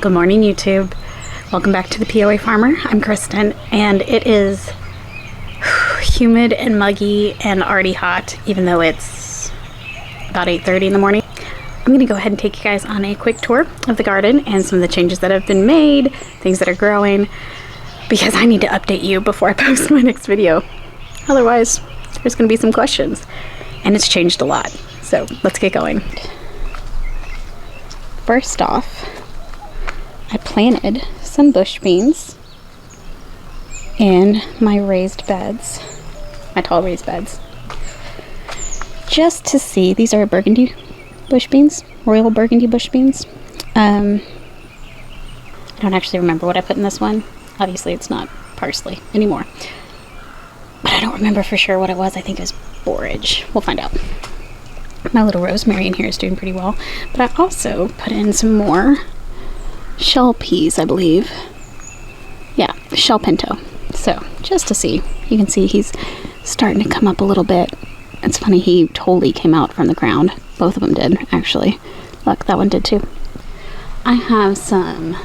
Good morning, YouTube. Welcome back to the POA Farmer. I'm Kristen, and it is humid and muggy and already hot, even though it's about 8:30 in the morning. I'm going to go ahead and take you guys on a quick tour of the garden and some of the changes that have been made, things that are growing, because I need to update you before I post my next video. Otherwise, there's going to be some questions, and it's changed a lot. So let's get going. First off, I planted some bush beans in my raised beds, my tall raised beds, just to see. These are burgundy bush beans, royal burgundy bush beans. I don't actually remember what I put in this one. Obviously it's not parsley anymore, but I don't remember for sure what it was. I think it was borage. We'll find out. My little rosemary in here is doing pretty well, but I also put in some more shell peas, I believe. Yeah, shell pinto. So just to see, you can see he's starting to come up a little bit. It's funny, he totally came out from the ground. Both of them did, actually. Look, that one did too. I have some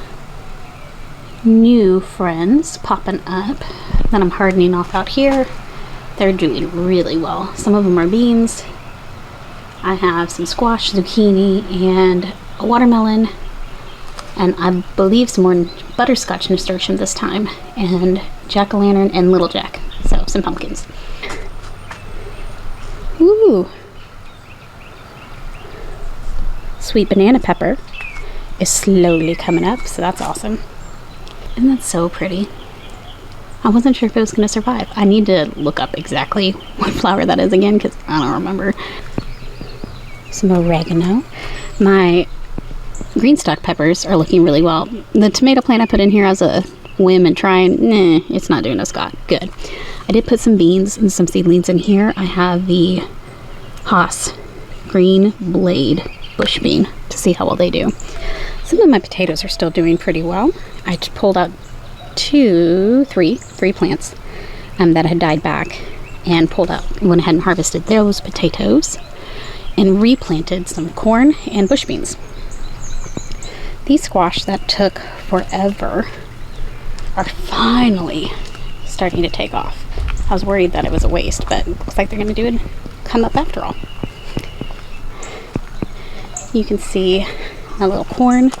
new friends popping up that I'm hardening off out here. They're doing really well. Some of them are beans. I have some squash, zucchini, and a watermelon, and I believe some more butterscotch nasturtium this time, and jack-o'-lantern and little jack. So some pumpkins. Ooh. Sweet banana pepper is slowly coming up, so that's awesome. And that's so pretty. I wasn't sure if it was going to survive. I need to look up exactly what flower that is again, because I don't remember. Some oregano. My green stalk peppers are looking really well. The tomato plant I put in here as a whim and trying, it's not doing us good. I did put some beans and some seedlings in here. I have the Haas green blade bush bean to see how well they do. Some of my potatoes are still doing pretty well. I just pulled out three plants that had died back, and went ahead and harvested those potatoes and replanted some corn and bush beans. These squash that took forever are finally starting to take off. I was worried that it was a waste, but it looks like they're going to come up after all. You can see a little corn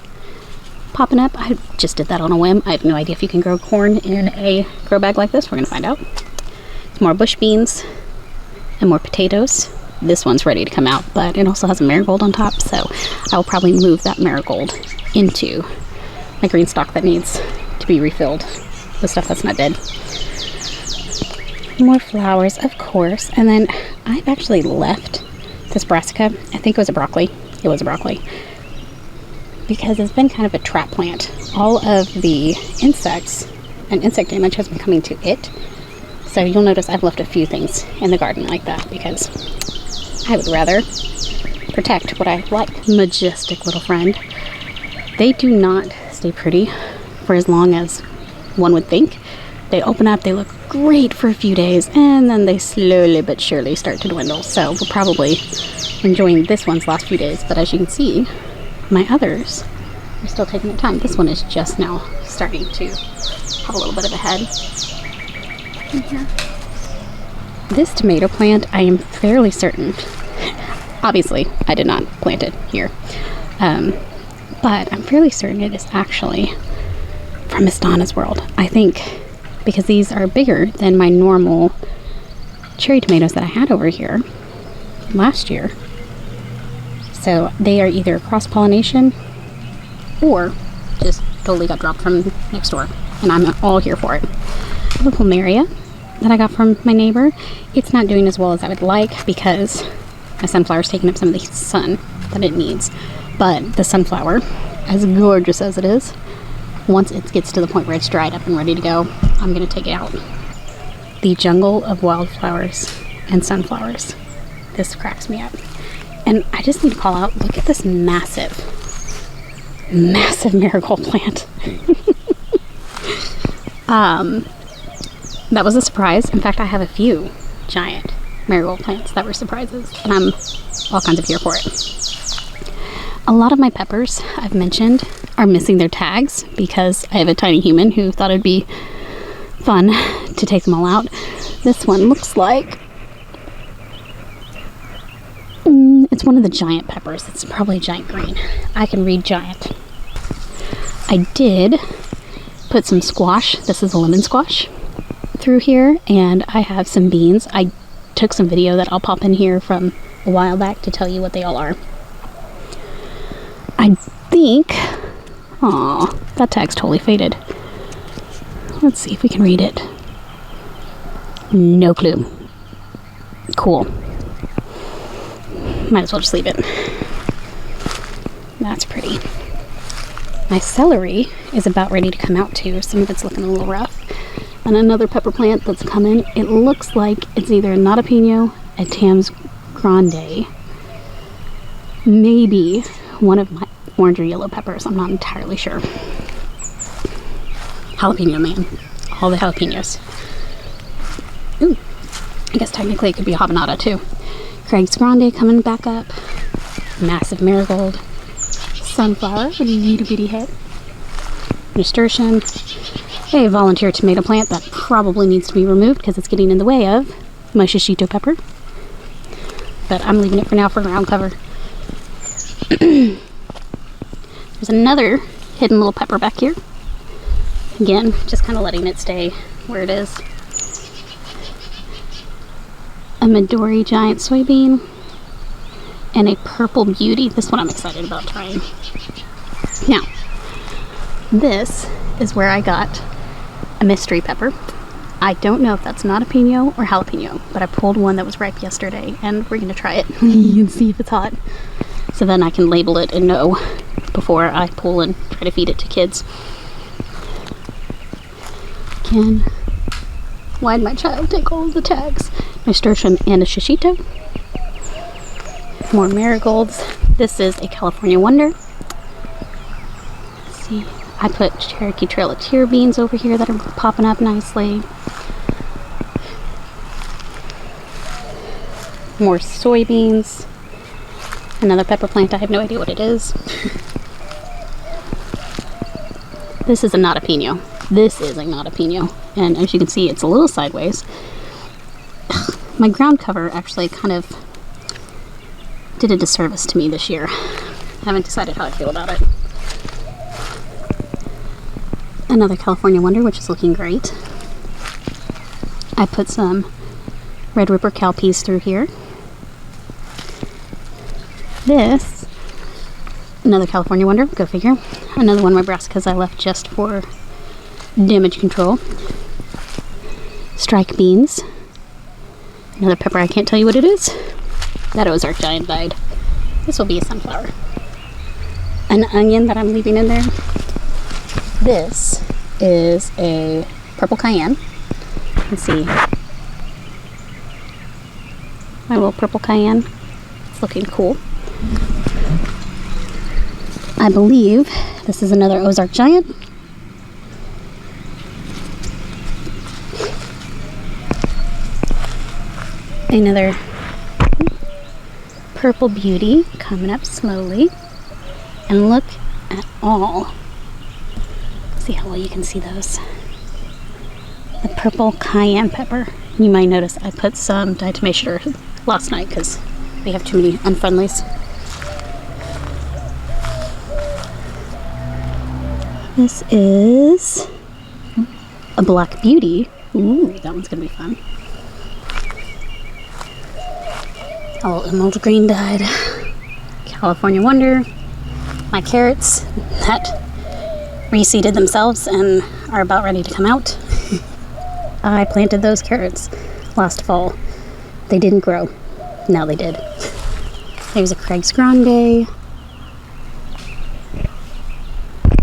popping up. I just did that on a whim. I have no idea if you can grow corn in a grow bag like this. We're going to find out. Some more bush beans and more potatoes. This one's ready to come out, but it also has a marigold on top, so I'll probably move that marigold into my green stalk that needs to be refilled, the stuff that's not dead. More flowers, of course, and then I've actually left this brassica. I think it was a broccoli. It was a broccoli, because it's been kind of a trap plant. All of the insects and insect damage has been coming to it, so you'll notice I've left a few things in the garden like that, because I would rather protect what I like. Majestic little friend. They do not stay pretty for as long as one would think. They open up, they look great for a few days, and then they slowly but surely start to dwindle. So we're probably enjoying this one's last few days, but as you can see, my others are still taking their time. This one is just now starting to have a little bit of a head in here. This tomato plant, I am fairly certain, obviously I did not plant it here, but I'm fairly certain it is actually from Miss Donna's World. I think because these are bigger than my normal cherry tomatoes that I had over here last year. So they are either cross-pollination or just totally got dropped from next door, and I'm all here for it. I have a plumeria that I got from my neighbor. It's not doing as well as I would like because my sunflower's taking up some of the sun that it needs. But the sunflower, as gorgeous as it is, once it gets to the point where it's dried up and ready to go, I'm going to take it out. The jungle of wildflowers and sunflowers. This cracks me up. And I just need to call out, look at this massive marigold plant. That was a surprise. In fact, I have a few giant marigold plants that were surprises, and I'm all kinds of here for it. A lot of my peppers, I've mentioned, are missing their tags because I have a tiny human who thought it'd be fun to take them all out. This one looks like it's one of the giant peppers. It's probably a giant green. I can read giant. I did put some squash. This is a lemon squash through here, and I have some beans. I took some video that I'll pop in here from a while back to tell you what they all are. I think, oh, that tag's totally faded. Let's see if we can read it. No clue. Cool. Might as well just leave it. That's pretty. My celery is about ready to come out too. Some of it's looking a little rough. And another pepper plant that's coming. It looks like it's either a jalapeno, a Tams Grande, maybe one of my orange or yellow peppers. I'm not entirely sure. Jalapeno man. All the jalapenos. Ooh. I guess technically it could be a habanada too. Craig's Grande coming back up. Massive marigold. Sunflower with a little bitty head. Nasturtium. A volunteer tomato plant that probably needs to be removed because it's getting in the way of my shishito pepper. But I'm leaving it for now for ground cover. There's another hidden little pepper back here. Again, just kind of letting it stay where it is. A Midori giant soybean. And a purple beauty. This one I'm excited about trying. Now, this is where I got a mystery pepper. I don't know if that's jalapeno or jalapeno, but I pulled one that was ripe yesterday, and we're going to try it and see if it's hot. So then I can label it and know before I pull and try to feed it to kids. Again, why'd my child take all of the tags? Nasturtium and a shishito. More marigolds. This is a California Wonder. Let's see. I put Cherokee Trail of Tear beans over here that are popping up nicely. More soybeans. Another pepper plant. I have no idea what it is. This is a jalapeno. This is a jalapeno. And as you can see, it's a little sideways. My ground cover actually kind of did a disservice to me this year. I haven't decided how I feel about it. Another California Wonder, which is looking great. I put some Red Ripper cowpeas through here. This, another California Wonder, go figure. Another one of my brassicas I left just for damage control. Strike beans. Another pepper, I can't tell you what it is. That Ozark Giant died. This will be a sunflower. An onion that I'm leaving in there. This is a purple cayenne. Let's see. My little purple cayenne. It's looking cool. I believe this is another Ozark Giant. Another purple beauty coming up slowly. And look at all. See how well you can see those. The purple cayenne pepper. You might notice I put some diatomaceous last night because we have too many unfriendlies. This is a black beauty. Ooh, that one's gonna be fun. All emerald green dyed. California Wonder. My carrots that reseeded themselves and are about ready to come out. I planted those carrots last fall. They didn't grow. Now they did. There's a Craig's Grande.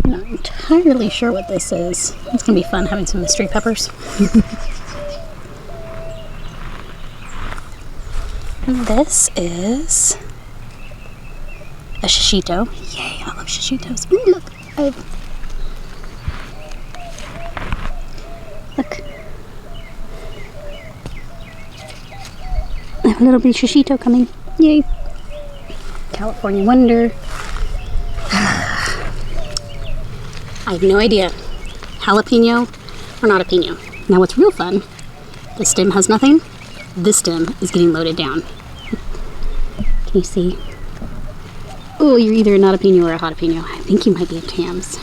I'm not entirely sure what this is. It's gonna be fun having some mystery peppers. And this is a shishito. Yay, I love shishitos. Ooh, look. Look. I have a little bit of shishito coming. Yay. California Wonder. I have no idea. Jalapeno or not a pino. Now what's real fun, the stem has nothing. This stem is getting loaded down. Can you see? Oh, you're either not a pino or a jalapeno. I think you might be a Tams.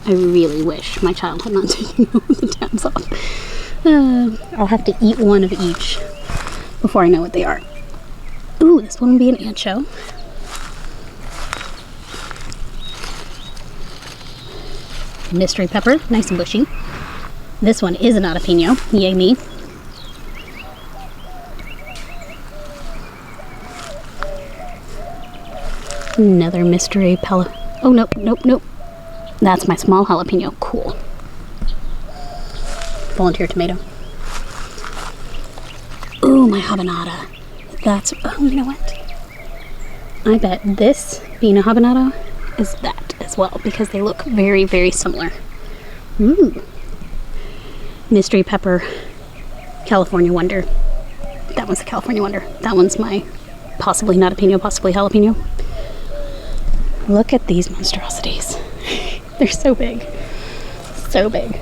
I really wish my child had not taken the Tams off. I'll have to eat one of each before I know what they are. Ooh, this one would be an ancho. Mystery pepper, nice and bushy. This one is an jalapeno, yay me. Another mystery oh, nope. That's my small jalapeno, cool. Volunteer tomato. Ooh, my habanada. That's, oh, you know what? I bet this being a habanado is that as well, because they look very, very similar. Ooh. Mystery pepper, California Wonder. That one's the California Wonder. That one's my possibly not a pino, possibly jalapeno. Look at these monstrosities. They're so big. So big.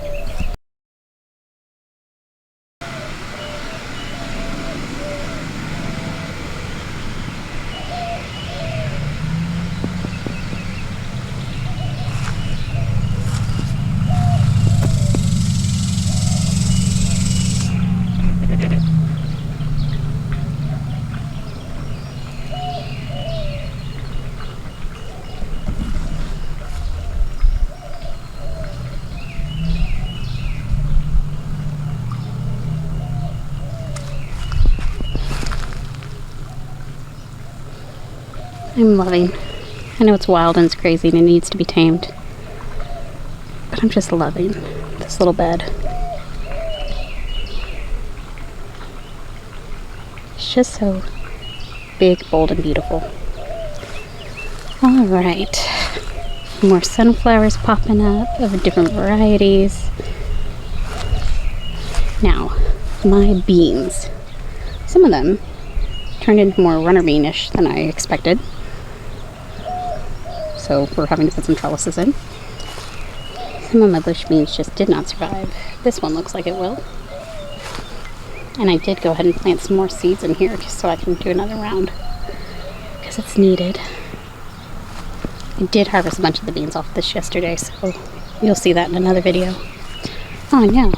I'm loving. I know it's wild and it's crazy and it needs to be tamed, but I'm just loving this little bed. It's just so big, bold, and beautiful. All right, more sunflowers popping up of different varieties. Now, my beans. Some of them turned into more runner beanish than I expected. So we're having to put some trellises in. Some of my bush beans just did not survive. This one looks like it will. And I did go ahead and plant some more seeds in here just so I can do another round, because it's needed. I did harvest a bunch of the beans off this yesterday, so you'll see that in another video. Oh, yeah.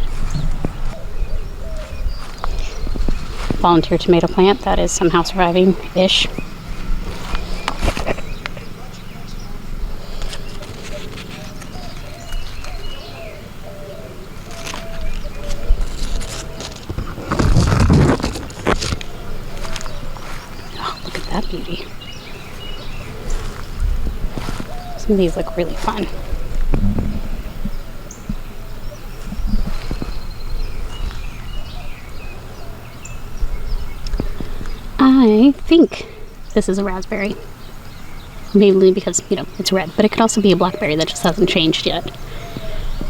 Volunteer tomato plant that is somehow surviving-ish. That beauty. Some of these look really fun. I think this is a raspberry. Maybe because, you know, it's red, but it could also be a blackberry that just hasn't changed yet.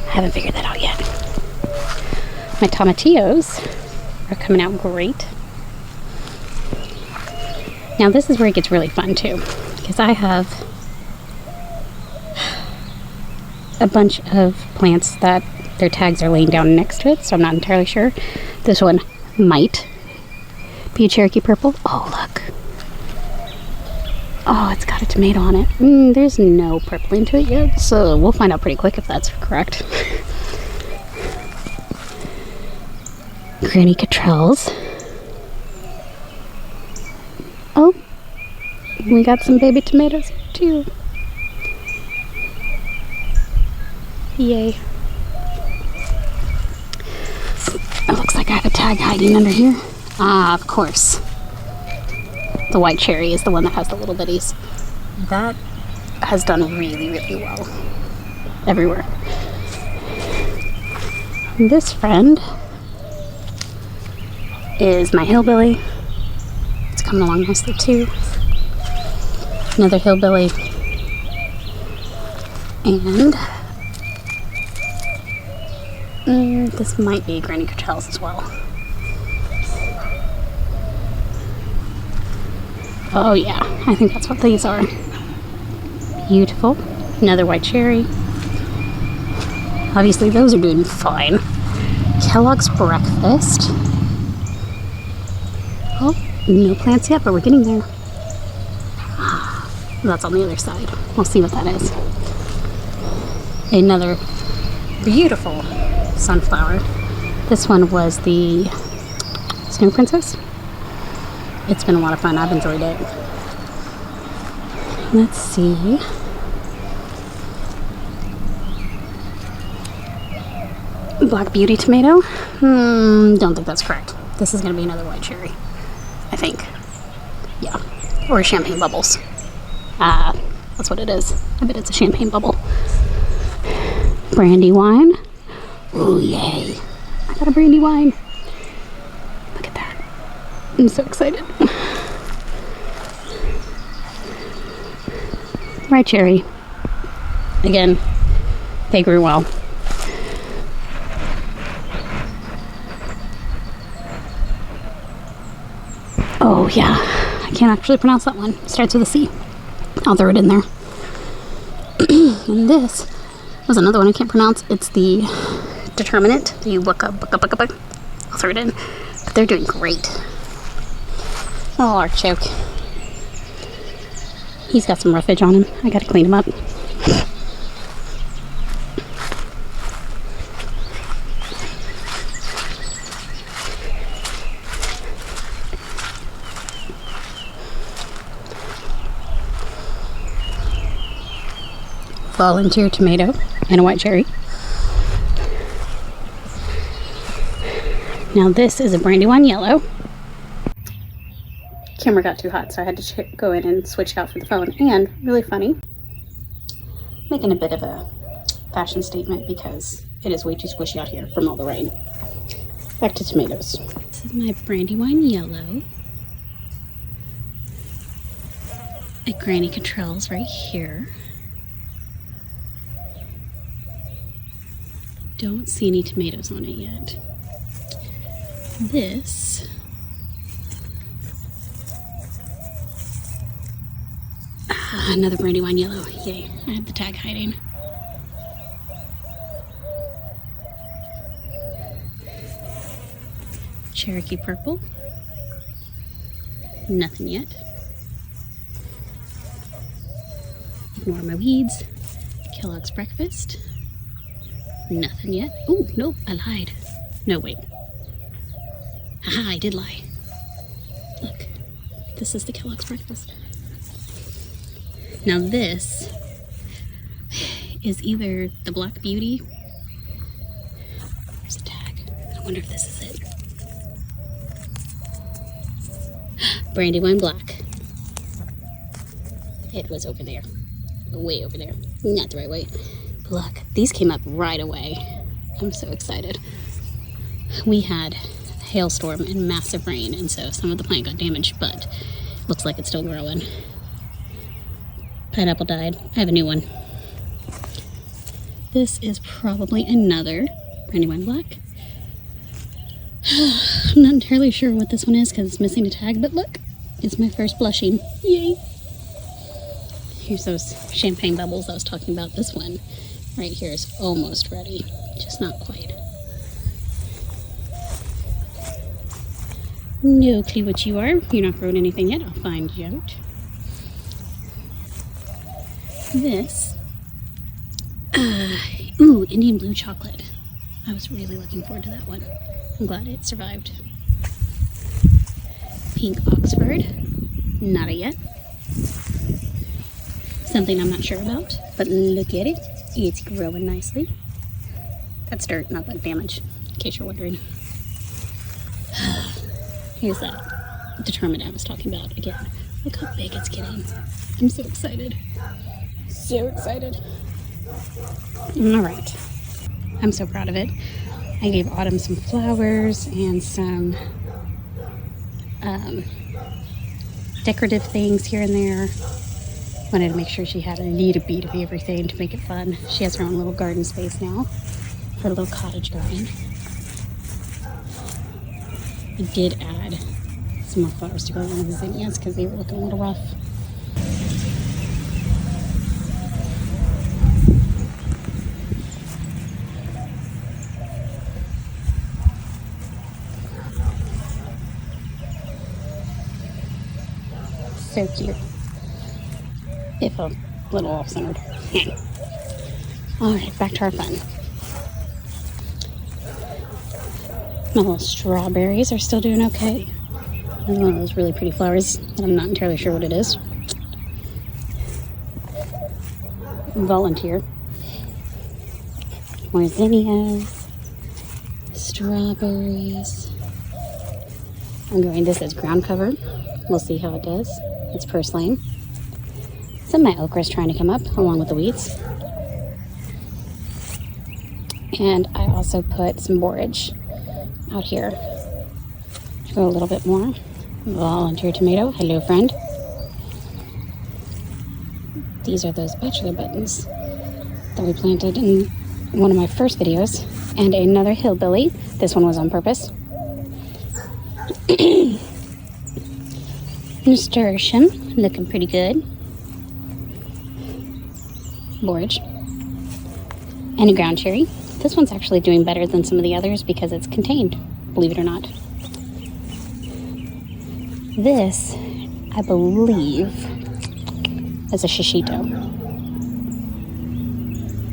I haven't figured that out yet. My tomatillos are coming out great. Now this is where it gets really fun too, because I have a bunch of plants that their tags are laying down next to it, so I'm not entirely sure. This one might be a Cherokee purple. Oh, look. Oh, it's got a tomato on it. There's no purple into it yet, so we'll find out pretty quick if that's correct. Granny Cottrells. Oh, we got some baby tomatoes too. Yay. It looks like I have a tag hiding under here. Ah, of course. The white cherry is the one that has the little bitties. That has done really, really well everywhere. This friend is my hillbilly. It's coming along nicely too. Another hillbilly. And this might be Granny Cottrells as well. Oh yeah, I think that's what these are. Beautiful. Another white cherry. Obviously, those are doing fine. Kellogg's breakfast. Oh, no plants yet, but we're getting there. That's on the other side. We'll see what that is. Another beautiful sunflower. This one was the Snow Princess. It's been a lot of fun. I've enjoyed it. Let's see. Black Beauty tomato. Don't think that's correct. This is going to be another white cherry, I think. Yeah. Or champagne bubbles. That's what it is. I bet it's a champagne bubble. Brandy wine. Oh, yay. I got a brandy wine. Look at that. I'm so excited. White cherry. Again, they grew well. Oh, yeah. I can't actually pronounce that one. It starts with a C. I'll throw it in there. And this was another one I can't pronounce. It's the determinant. The wicca. I'll throw it in. But they're doing great. Oh, artichoke. He's got some roughage on him. I gotta clean him up. Volunteer tomato and a white cherry. Now this is a Brandywine yellow. Camera got too hot, so I had to go in and switch out for the phone. And really funny, making a bit of a fashion statement because it is way too squishy out here from all the rain. Back to tomatoes. This is my Brandywine yellow. A Granny Controls right here. Don't see any tomatoes on it yet. This another Brandywine yellow. Yay, I had the tag hiding. Cherokee purple. Nothing yet. Ignore my weeds. Kellogg's breakfast. Nothing yet. Oh, nope, I lied. No, wait. Haha, I did lie. Look, this is the Kellogg's breakfast. Now this is either the Black Beauty. There's a tag. I wonder if this is it. Brandywine Black. It was over there. Way over there. Not the right way. Look, these came up right away. I'm so excited. We had hailstorm and massive rain, and so some of the plant got damaged, but looks like it's still growing. Pineapple died. I have a new one. This is probably another Brandywine Black. I'm not entirely sure what this one is because it's missing a tag, but look, it's my first blushing. Yay! Here's those champagne bubbles I was talking about. This one right here is almost ready, just not quite. No clue what you are. You're not growing anything yet. I'll find you out. This, ooh, Indian blue chocolate. I was really looking forward to that one. I'm glad it survived. Pink Oxford, not a yet. Something I'm not sure about, but look at it. It's growing nicely. That's dirt, not bug damage, in case you're wondering. Here's that determinant I was talking about again. Look how big it's getting. I'm so excited. So excited. All right. I'm so proud of it. I gave Autumn some flowers and some decorative things here and there. Wanted to make sure she had a little bit of everything to make it fun. She has her own little garden space now, her little cottage garden. I did add some more flowers to go along with the zinnias because they were looking a little rough. So cute. If a little off-centered. Alright, back to our fun. My little strawberries are still doing okay. There's one of those really pretty flowers that I'm not entirely sure what it is. Volunteer. More zinnias. Strawberries. I'm growing this as ground cover. We'll see how it does. It's purslane. Some of my okra is trying to come up along with the weeds. And I also put some borage out here to grow a little bit more. Volunteer tomato. Hello, friend. These are those bachelor buttons that we planted in one of my first videos. And another hillbilly. This one was on purpose. Nasturtium, looking pretty good. Borage. And a ground cherry. This one's actually doing better than some of the others because it's contained, believe it or not. This, I believe, is a shishito.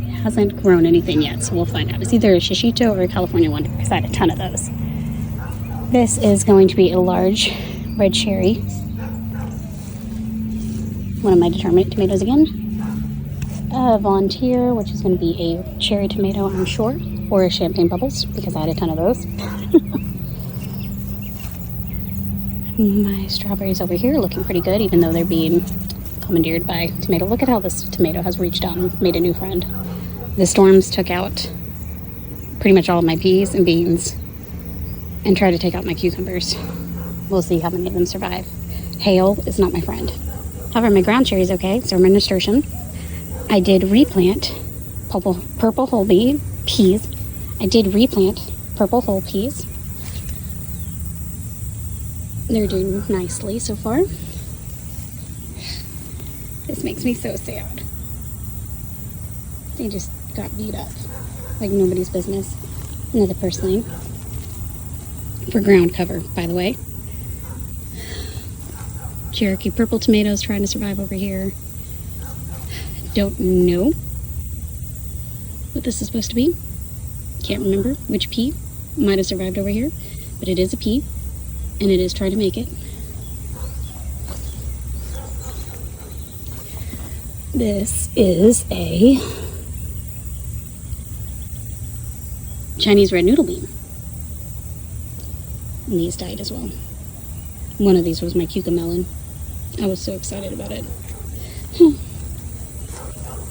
It hasn't grown anything yet, so we'll find out. It's either a shishito or a California wonder, because I had a ton of those. This is going to be a large red cherry. One of my determinate tomatoes again. Volunteer, which is going to be a cherry tomato, I'm sure, or a champagne bubbles, because I had a ton of those. My strawberries over here are looking pretty good, even though they're being commandeered by tomato. Look at how this tomato has reached out and made a new friend. The storms took out pretty much all of my peas and beans and tried to take out my cucumbers. We'll see how many of them survive. Hail is not my friend. However, my ground cherry is okay, so my nasturtium. I did replant purple whole peas. I did replant purple whole peas. They're doing nicely so far. This makes me so sad. They just got beat up like nobody's business. Another purslane. For ground cover, by the way. Cherokee purple tomatoes trying to survive over here. Don't know what this is supposed to be. Can't remember which pea might have survived over here, but it is a pea, and it is trying to make it. This is a Chinese red noodle bean. And these died as well. One of these was my cucamelon. I was so excited about it.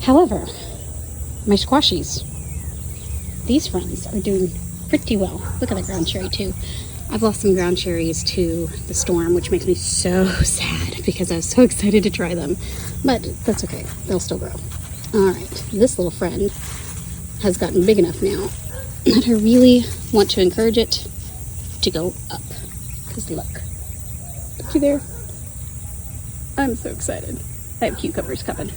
However, my squashies, these friends are doing pretty well. Look at the ground cherry too. I've lost some ground cherries to the storm, which makes me so sad because I was so excited to try them. But that's okay, they'll still grow. All right, this little friend has gotten big enough now that I really want to encourage it to go up. Because look you there. I'm so excited. I have cucumbers coming.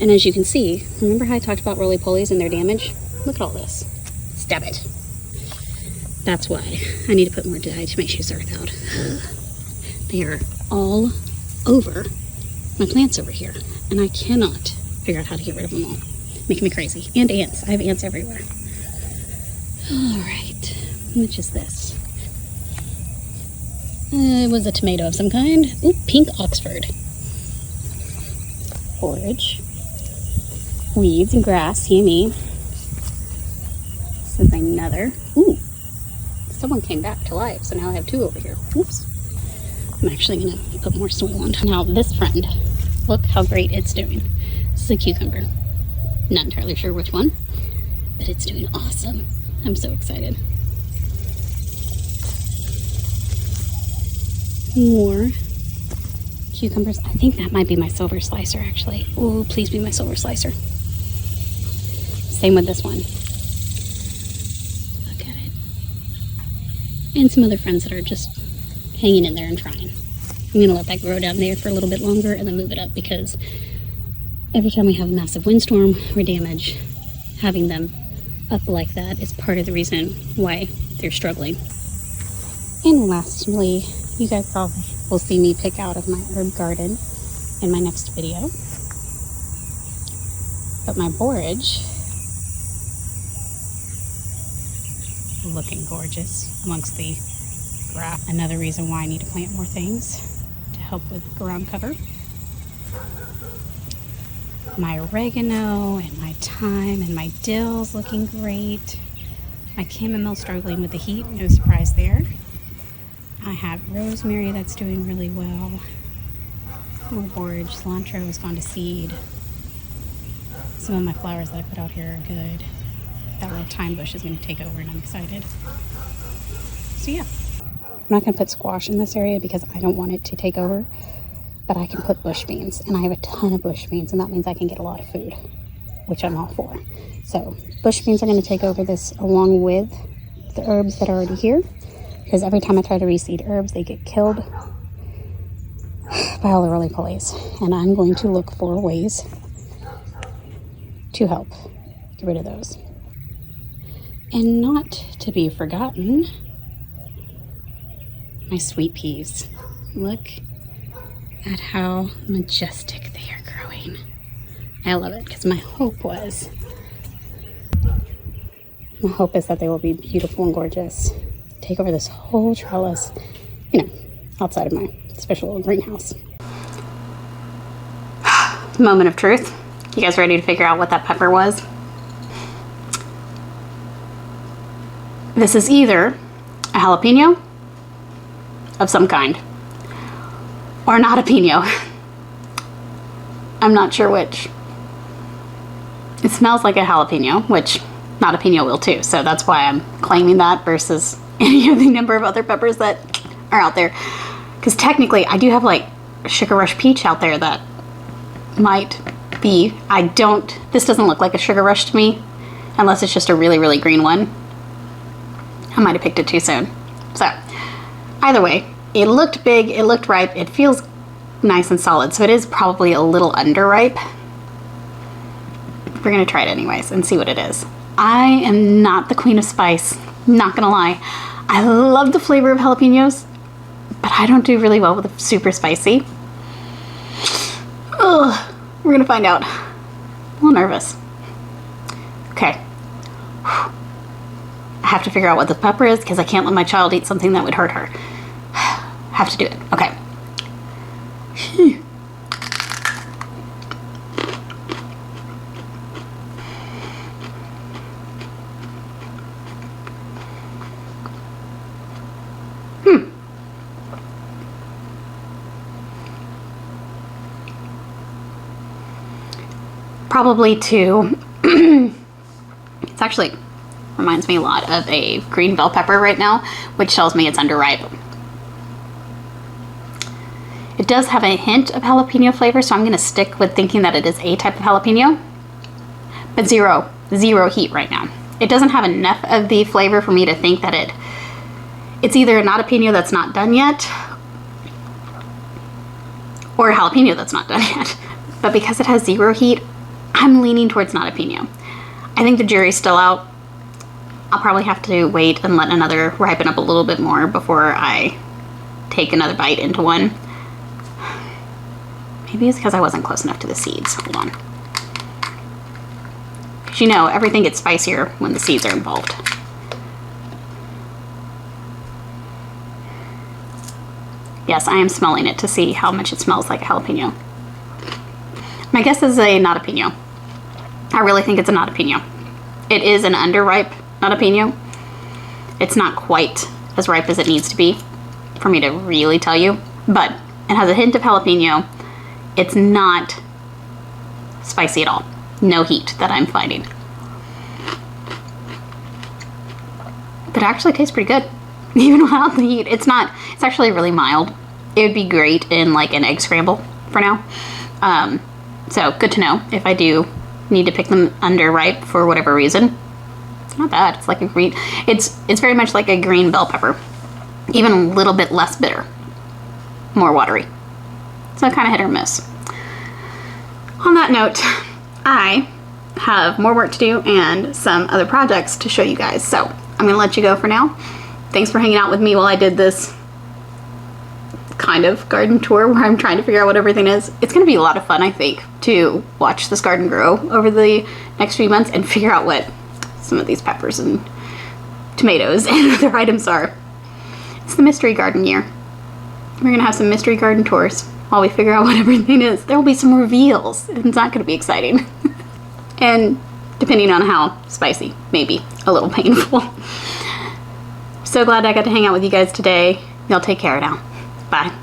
And as you can see, remember how I talked about roly-polies and their damage? Look at all this. Stab it. That's why I need to put more dye to make sure it's earth out. They are all over my plants over here, and I cannot figure out how to get rid of them all. Making me crazy. And ants. I have ants everywhere. Alright. Which is this? It was a tomato of some kind. Ooh, pink Oxford. Forage. Weeds and grass, yummy. This is another. Ooh, someone came back to life, so now I have two over here. Oops. I'm actually gonna put more soil on. Now this friend, look how great it's doing. This is a cucumber. Not entirely sure which one, but it's doing awesome. I'm so excited. More cucumbers. I think that might be my silver slicer, actually. Oh, please be my silver slicer. Same with this one. Look at it. And some other friends that are just hanging in there and trying. I'm going to let that grow down there for a little bit longer and then move it up, because every time we have a massive windstorm or damage, having them up like that is part of the reason why they're struggling. And lastly, you guys saw will see me pick out of my herb garden in my next video. But my borage, looking gorgeous amongst the grass. Another reason why I need to plant more things to help with ground cover. My oregano and my thyme and my dill's looking great. My chamomile struggling with the heat, no surprise there. I have rosemary that's doing really well. More borage, cilantro has gone to seed. Some of my flowers that I put out here are good. That little thyme bush is going to take over and I'm excited. So yeah. I'm not going to put squash in this area because I don't want it to take over. But I can put bush beans, and I have a ton of bush beans, and that means I can get a lot of food, which I'm all for. So bush beans are going to take over this along with the herbs that are already here, because every time I try to reseed herbs, they get killed by all the roly-polies. And I'm going to look for ways to help get rid of those. And not to be forgotten, my sweet peas. Look at how majestic they are growing. I love it because my hope is that they will be beautiful and gorgeous. Take over this whole trellis, you know, outside of my special little greenhouse. Moment of truth. You guys ready to figure out what that pepper was? This is either a jalapeno of some kind or not a pino. I'm not sure which. It smells like a jalapeno, which not a pino will too, so that's why I'm claiming that versus any of the number of other peppers that are out there. Because technically I do have like Sugar Rush peach out there that might be. This doesn't look like a Sugar Rush to me, unless it's just a really, really green one. I might have picked it too soon. So either way, it looked big, it looked ripe, it feels nice and solid, so it is probably a little underripe. We're gonna try it anyways and see what it is. I am not the queen of spice, not gonna lie. I love the flavor of jalapenos, but I don't do really well with super spicy. Ugh, we're gonna find out. I'm a little nervous. Okay. I have to figure out what the pepper is because I can't let my child eat something that would hurt her. Have to do it. Okay. Probably two. It's actually reminds me a lot of a green bell pepper right now, which tells me it's underripe. It does have a hint of jalapeno flavor, so I'm going to stick with thinking that it is a type of jalapeno, but zero heat right now. It doesn't have enough of the flavor for me to think that it's either not a pino that's not done yet, or a jalapeno that's not done yet. But because it has zero heat, I'm leaning towards not a pino. I think the jury's still out. I'll probably have to wait and let another ripen up a little bit more before I take another bite into one. Maybe it's because I wasn't close enough to the seeds. Hold on. Because you know, everything gets spicier when the seeds are involved. Yes, I am smelling it to see how much it smells like a jalapeno. My guess is a not a pino. I really think it's a not a pino. It is an underripe not a pino. It's not quite as ripe as it needs to be for me to really tell you, but it has a hint of jalapeno. It's not spicy at all. No heat that I'm finding. But it actually tastes pretty good. Even without the heat. It's actually really mild. It would be great in like an egg scramble for now. So good to know if I do need to pick them underripe for whatever reason. It's not bad. It's like a green, it's very much like a green bell pepper. Even a little bit less bitter. More watery. So kind of hit or miss. On that note, I have more work to do and some other projects to show you guys. So I'm going to let you go for now. Thanks for hanging out with me while I did this kind of garden tour where I'm trying to figure out what everything is. It's going to be a lot of fun, I think, to watch this garden grow over the next few months and figure out what some of these peppers and tomatoes and other items are. It's the mystery garden year. We're going to have some mystery garden tours while we figure out what everything is. There will be some reveals. It's not going to be exciting. And depending on how spicy, maybe a little painful. So glad I got to hang out with you guys today. Y'all take care now. Bye.